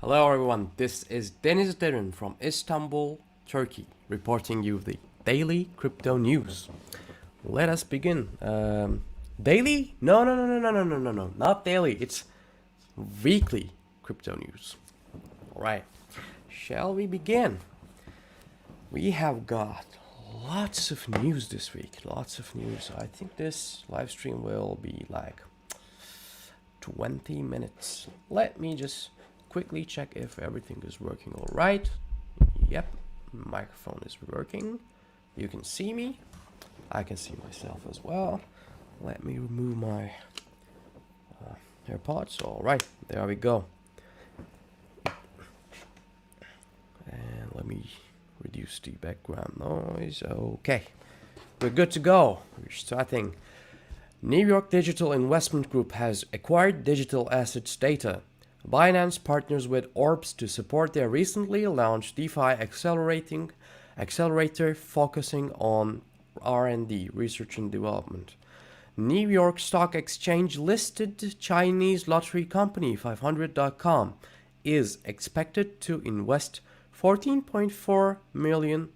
Hello everyone, this is Deniz Derin from Istanbul, Turkey, reporting you the daily crypto news. Let us begin. Daily? No, not daily. It's weekly crypto news. Alright, shall we begin? We have got lots of news this week. Lots of news. I think this live stream will be like 20 minutes. Let me just quickly check if everything is working all right. Yep, microphone is working. You can see me. I can see myself as well. Let me remove my AirPods. All right, there we go. And let me reduce the background noise. Okay, we're good to go. We're starting. New York Digital Investment Group has acquired digital assets data. Binance partners with Orbs to support their recently launched DeFi accelerator focusing on R&D, research and development. New York Stock Exchange listed Chinese lottery company 500.com is expected to invest $14.4 million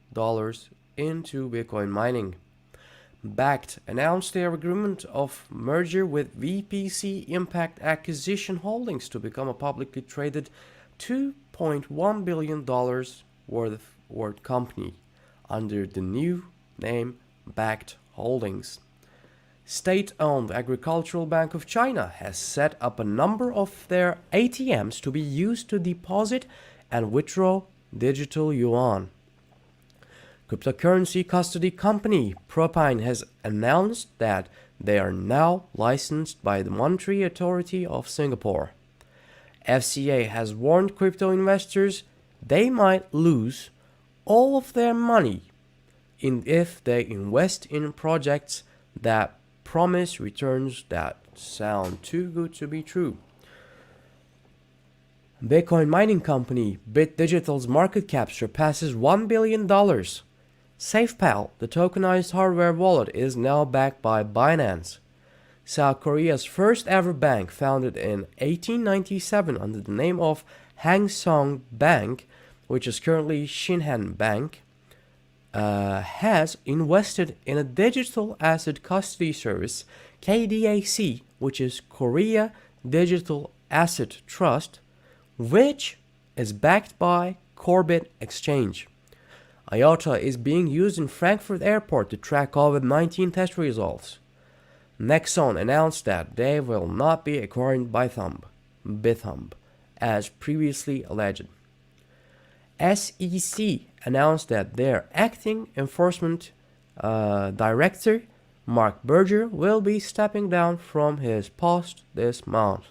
into Bitcoin mining. Bakkt announced their agreement of merger with VPC Impact Acquisition Holdings to become a publicly traded $2.1 billion worth company under the new name Bakkt Holdings. State-owned Agricultural Bank of China has set up a number of their ATMs to be used to deposit and withdraw digital yuan. Cryptocurrency custody company Propine has announced that they are now licensed by the Monetary Authority of Singapore. FCA has warned crypto investors they might lose all of their money if they invest in projects that promise returns that sound too good to be true. Bitcoin mining company Bit Digital's market cap surpasses $1 billion. SafePal, the tokenized hardware wallet, is now backed by Binance. South Korea's first ever bank, founded in 1897 under the name of Hang Seng Bank, which is currently Shinhan Bank, has invested in a digital asset custody service, KDAC, which is Korea Digital Asset Trust, which is backed by Corbit Exchange. IOTA is being used in Frankfurt Airport to track COVID-19 test results. Nexon announced that they will not be acquiring Bithumb, as previously alleged. SEC announced that their acting enforcement director, Mark Berger, will be stepping down from his post this month.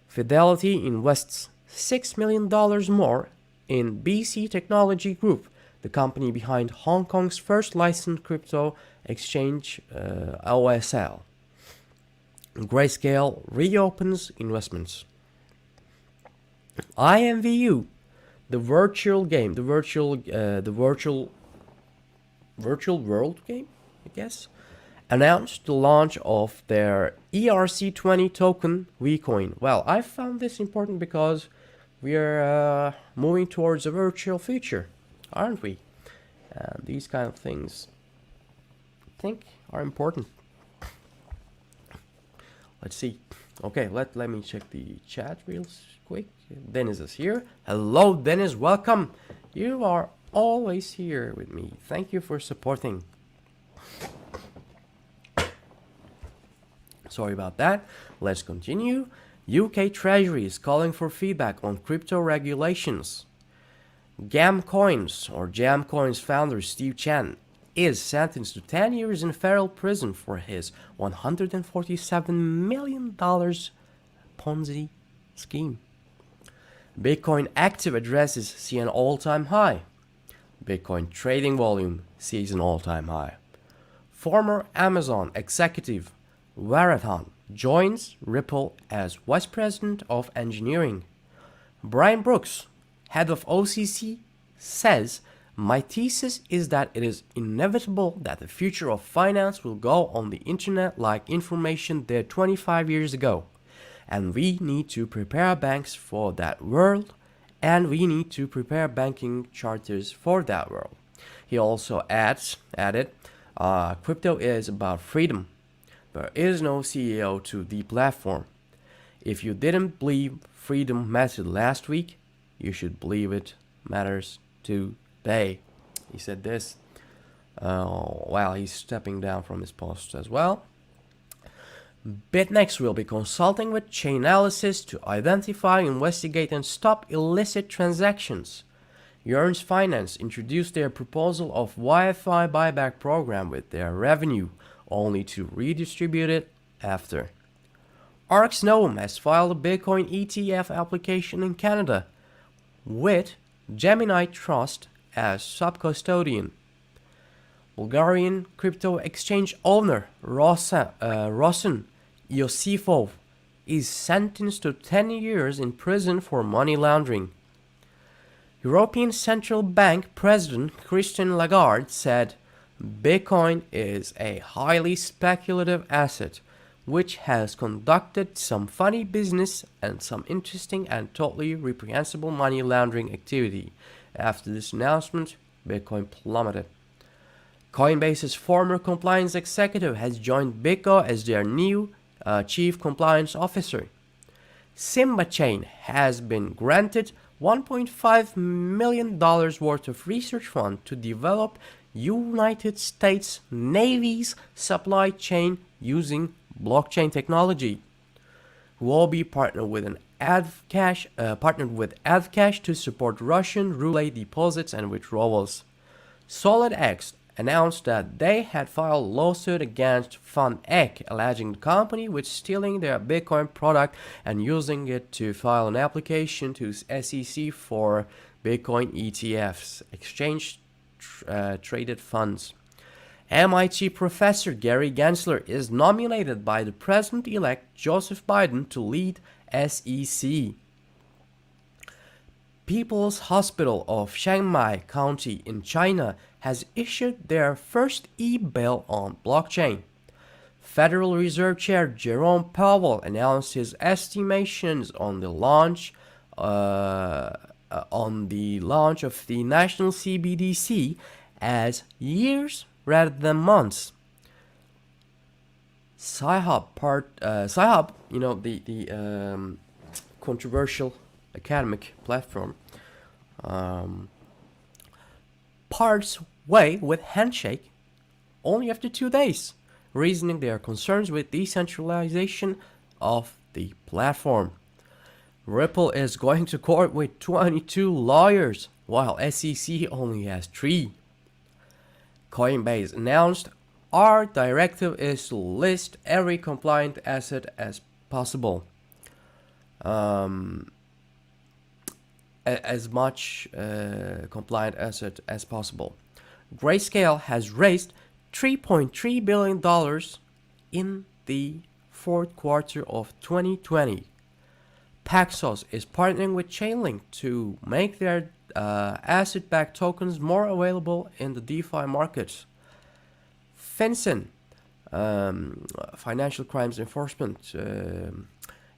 Fidelity invests $6 million more in BC Technology Group, the company behind Hong Kong's first licensed crypto exchange, OSL. Grayscale reopens investments. IMVU, the virtual world game, I guess, announced the launch of their ERC20 token Vcoin. Well, I found this important because we are moving towards a virtual future, aren't we? These kind of things, I think, are important. Let's see. Okay, let me check the chat real quick. Dennis is here. Hello, Dennis. Welcome. You are always here with me. Thank you for supporting. Sorry about that. Let's continue. UK Treasury is calling for feedback on crypto regulations. Jamcoins founder Steve Chen is sentenced to 10 years in federal prison for his $147 million Ponzi scheme. Bitcoin active addresses see an all-time high. Bitcoin trading volume sees an all-time high. Former Amazon executive Varadhan joins Ripple as Vice President of Engineering. Brian Brooks, head of OCC, says, "My thesis is that it is inevitable that the future of finance will go on the internet like information did 25 years ago. And we need to prepare banks for that world, and we need to prepare banking charters for that world. He also added, crypto is about freedom. There is no CEO to the platform. If you didn't believe freedom mattered last week, you should believe it matters today. He said this while he's stepping down from his post as well. BitNEX will be consulting with Chainalysis to identify, investigate, and stop illicit transactions. Yearns Finance introduced their proposal of Wi-Fi buyback program with their revenue, only to redistribute it after. Arx Novum has filed a Bitcoin ETF application in Canada, with Gemini Trust as sub-custodian. Bulgarian crypto exchange owner Rosen Yosifov is sentenced to 10 years in prison for money laundering. European Central Bank President Christine Lagarde said Bitcoin is a highly speculative asset which has conducted some funny business and some interesting and totally reprehensible money laundering activity. After this announcement, Bitcoin plummeted. Coinbase's former compliance executive has joined BitGo as their new chief compliance officer. Simba Chain has been granted $1.5 million worth of research fund to develop United States Navy's supply chain using blockchain technology. Huobi partnered with Adcash to support Russian roulette deposits and withdrawals. SolidX announced that they had filed a lawsuit against FunEck, alleging the company with stealing their Bitcoin product and using it to file an application to SEC for Bitcoin ETFs, exchange-traded funds. MIT professor Gary Gensler is nominated by the president-elect Joseph Biden to lead SEC. People's Hospital of Shanghai County in China has issued their first e-bill on blockchain. Federal Reserve Chair Jerome Powell announced his estimations on the launch of the national CBDC as years rather than months. Sci-Hub, the controversial academic platform, parts way with Handshake only after 2 days, reasoning their concerns with decentralization of the platform. Ripple is going to court with 22 lawyers, while SEC only has 3. Coinbase announced, our directive is to list every compliant asset as possible. As much compliant asset as possible. Grayscale has raised $3.3 billion in the fourth quarter of 2020. Paxos is partnering with Chainlink to make their asset-backed tokens more available in the DeFi markets. FinCEN, Financial Crimes Enforcement,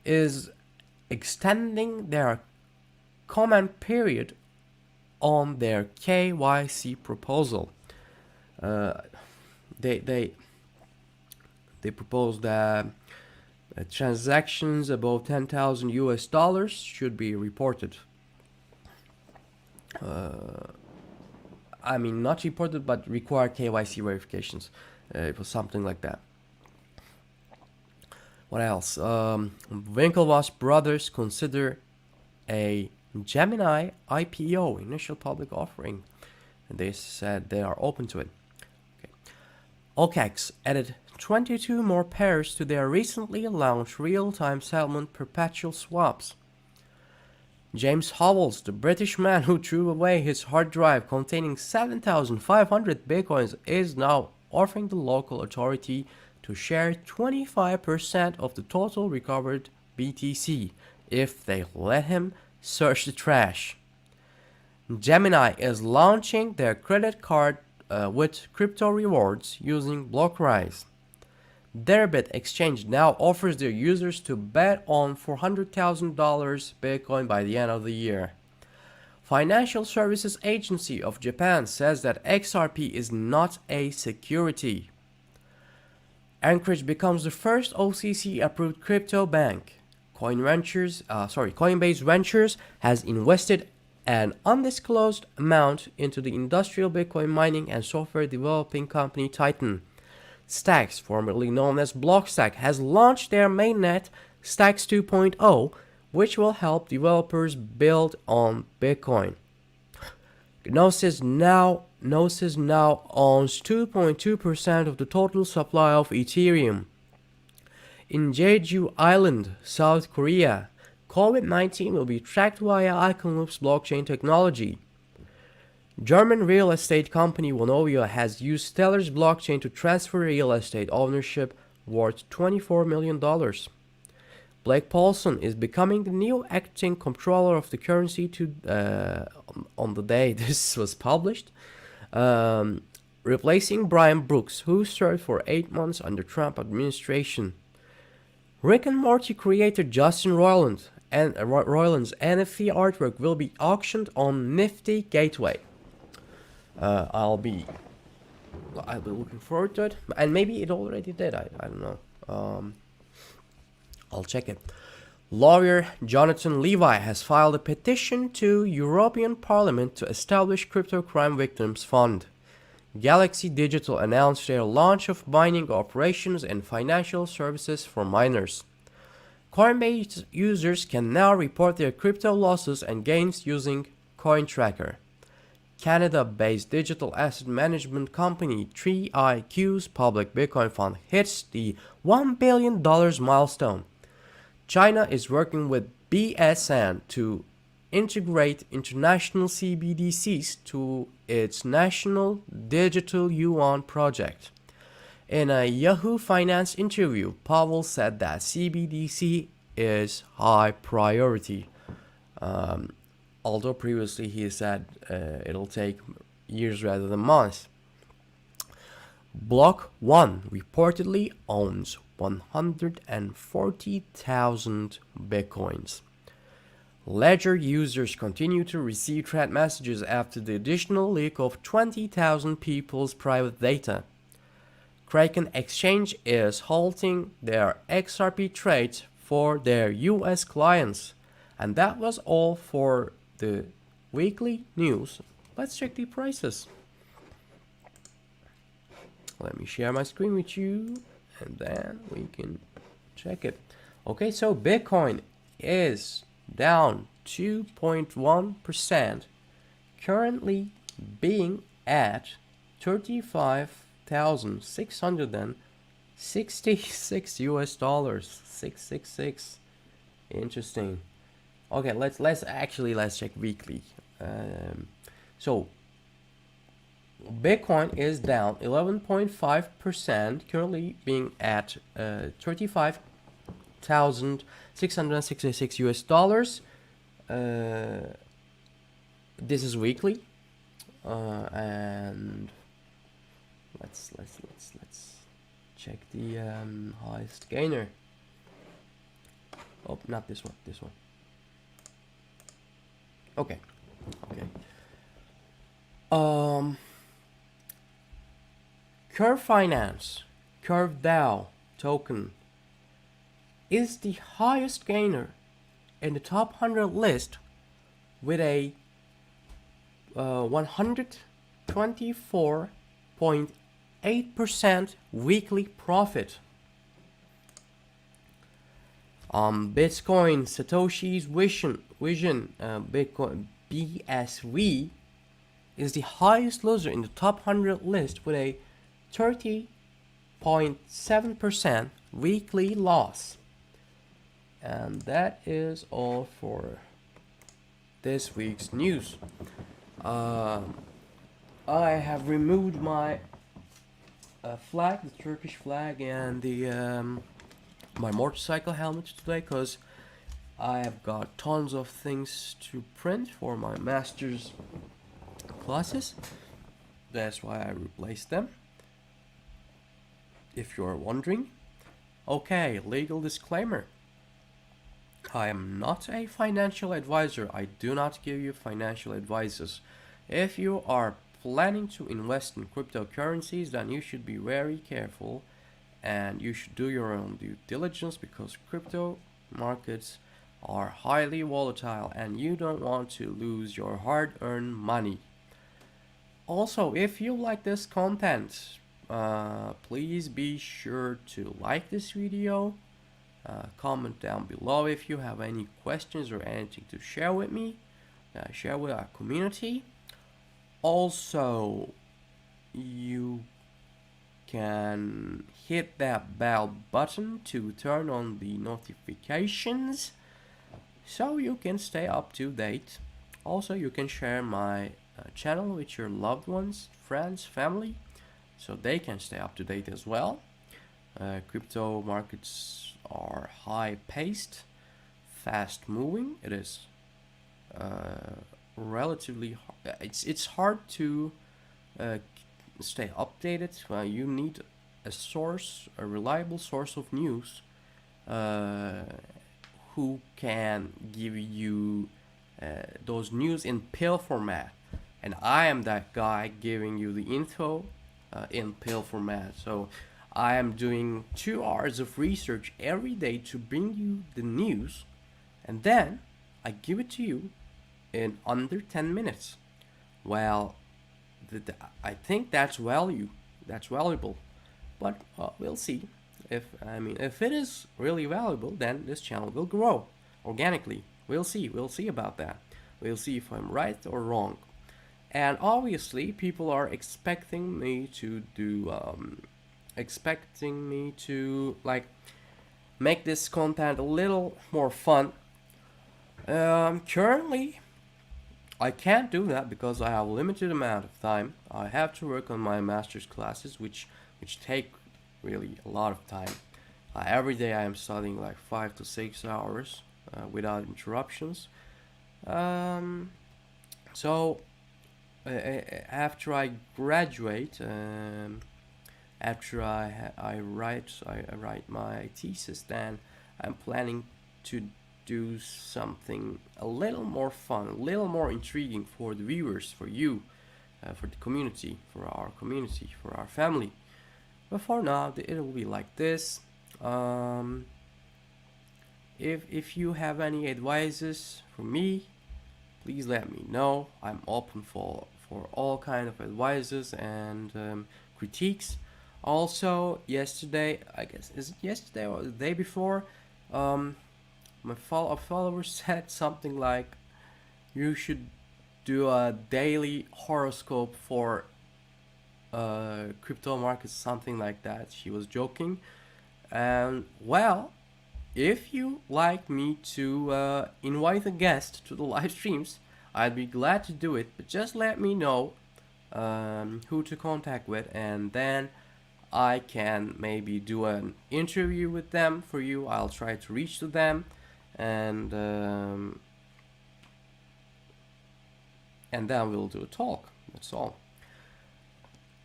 is extending their comment period on their KYC proposal. They proposed that transactions above $10,000 should be reported. Not reported, but require KYC verifications. It was something like that. What else? Winklevoss brothers consider a Gemini IPO, initial public offering, and they said they are open to it. Okay. OKEx added 22 more pairs to their recently launched real-time settlement perpetual swaps. James Howells, the British man who threw away his hard drive containing 7,500 bitcoins, is now offering the local authority to share 25% of the total recovered BTC if they let him search the trash. Gemini is launching their credit card with crypto rewards using Blockrise. Deribit Exchange now offers their users to bet on $400,000 Bitcoin by the end of the year. Financial Services Agency of Japan says that XRP is not a security. Anchorage becomes the first OCC-approved crypto bank. Coinbase Ventures has invested an undisclosed amount into the industrial Bitcoin mining and software developing company Titan. Stacks, formerly known as Blockstack, has launched their mainnet Stacks 2.0, which will help developers build on Bitcoin. Gnosis now owns 2.2% of the total supply of Ethereum. In Jeju Island, South Korea, COVID-19 will be tracked via IconLoop's blockchain technology. German real estate company Vonovia has used Stellar's blockchain to transfer real estate ownership worth $24 million. Blake Paulson is becoming the new acting comptroller of the currency on the day this was published, replacing Brian Brooks, who served for 8 months under Trump administration. Rick and Morty creator Justin Roiland's NFT artwork will be auctioned on Nifty Gateway. I'll be looking forward to it, and maybe it already did. I don't know. I'll check it. Lawyer Jonathan Levi has filed a petition to European Parliament to establish Crypto Crime Victims Fund. Galaxy Digital announced their launch of mining operations and financial services for miners. Coinbase users can now report their crypto losses and gains using CoinTracker. Canada-based digital asset management company 3iQ's public Bitcoin fund hits the $1 billion milestone. China is working with BSN to integrate international CBDCs to its national digital yuan project. In a Yahoo Finance interview, Powell said that CBDC is high priority. Although previously he said it'll take years rather than months. Block 1 reportedly owns 140,000 Bitcoins. Ledger users continue to receive threat messages after the additional leak of 20,000 people's private data. Kraken Exchange is halting their XRP trades for their US clients. And that was all for the weekly news. Let's check the prices. Let me share my screen with you and then we can check it. Okay, so Bitcoin is down 2.1%, currently being at 35,666 US dollars. 666. Interesting. Okay, let's check weekly. So Bitcoin is down 11.5%, currently being at 35,666 US dollars. This is weekly, and let's check the highest gainer. Oh, not this one. This one. Okay. Curve Finance, Curve DAO token is the highest gainer in the top 100 list with a 124.8% weekly profit. Bitcoin Satoshi's Vision Bitcoin BSV is the highest loser in the top 100 list with a 30.7% weekly loss. And that is all for this week's news. I have removed my flag, the Turkish flag, and the my motorcycle helmet today because I have got tons of things to print for my master's classes. That's why I replaced them, if you're wondering. Okay, legal disclaimer. I am not a financial advisor. I do not give you financial advices. If you are planning to invest in cryptocurrencies, then you should be very careful and you should do your own due diligence because crypto markets are highly volatile and you don't want to lose your hard-earned money. Also, if you like this content, please be sure to like this video, comment down below if you have any questions or anything to share with me, share with our community. Also, you can hit that bell button to turn on the notifications so you can stay up to date. Also, you can share my channel with your loved ones, friends, family, so they can stay up to date as well. Crypto markets are high paced, fast moving. It is relatively it's hard to stay updated. You need a reliable source of news who can give you those news in pill format, and I am that guy giving you the info in pill format. So I am doing 2 hours of research every day to bring you the news, and then I give it to you in under 10 minutes. Well, I think that's valuable, but we'll see. If it is really valuable, then this channel will grow organically. We'll see about that. We'll see if I'm right or wrong. And obviously, people are expecting me to like make this content a little more fun. Currently, I can't do that because I have a limited amount of time. I have to work on my master's classes, which take really a lot of time. Every day I am studying like 5 to 6 hours without interruptions. So after I graduate, after I write my thesis, then I'm planning to do something a little more fun, a little more intriguing for the viewers, for you, for the community, for our family. But for now, it will be like this. If you have any advices for me, please let me know. I'm open for all kind of advices and critiques. Also, yesterday, I guess, is it yesterday or the day before, my follower said something like, you should do a daily horoscope for crypto markets, something like that. She was joking. And well, if you like me to invite a guest to the live streams, I'd be glad to do it, but just let me know who to contact with, and then I can maybe do an interview with them for you. I'll try to reach to them, and then we'll do a talk. That's all.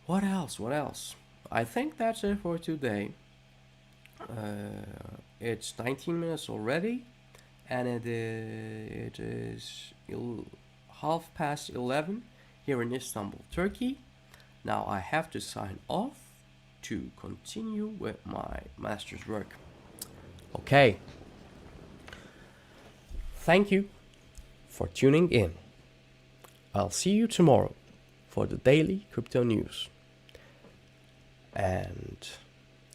What else? I think that's it for today. It's 19 minutes already, and it is 11:30 here in Istanbul, Turkey. Now I have to sign off to continue with my master's work. Okay. Thank you for tuning in. I'll see you tomorrow for the daily crypto news. And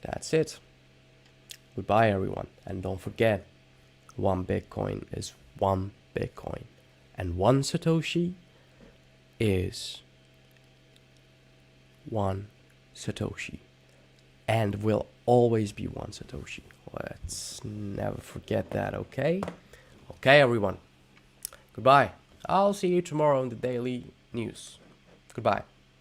that's it. Goodbye, everyone. And don't forget, 1 Bitcoin is 1 Bitcoin. And 1 Satoshi is 1 Satoshi. And will always be 1 Satoshi. Let's never forget that, okay? Okay, everyone. Goodbye. I'll see you tomorrow in the daily news. Goodbye.